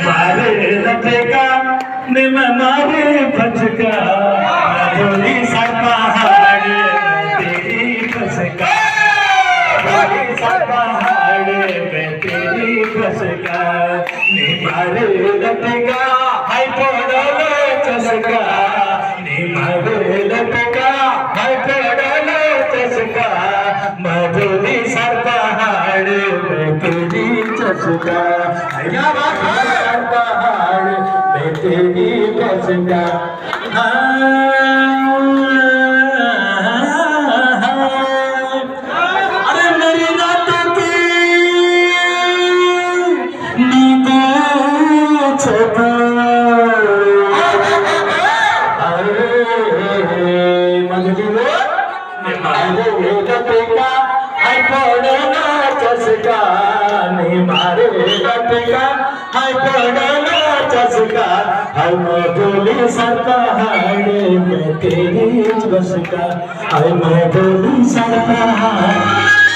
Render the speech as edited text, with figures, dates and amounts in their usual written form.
मारे लपेका निम मारे भचका धोनी सा पहाड़ तेरी फसका धोनी सा पहाड़ में तेरी फसका नि मारे लपेका हाय पड़लो चसका नि मारे लपेका हाय पड़लो चसका मधुरी सा पहाड़ में तेरी चसका क्या बात है पहाड़ में तेरी चसका अरे मेरी रातों की नींद छुपा अरे मंगली वो निमारे लपेका हाय पड़ना चसका निमारे लपेका हाय पड़ना चसका हाय मधुली सा पहाड़ में तेरी चसका हाय मधुली सा पहाड़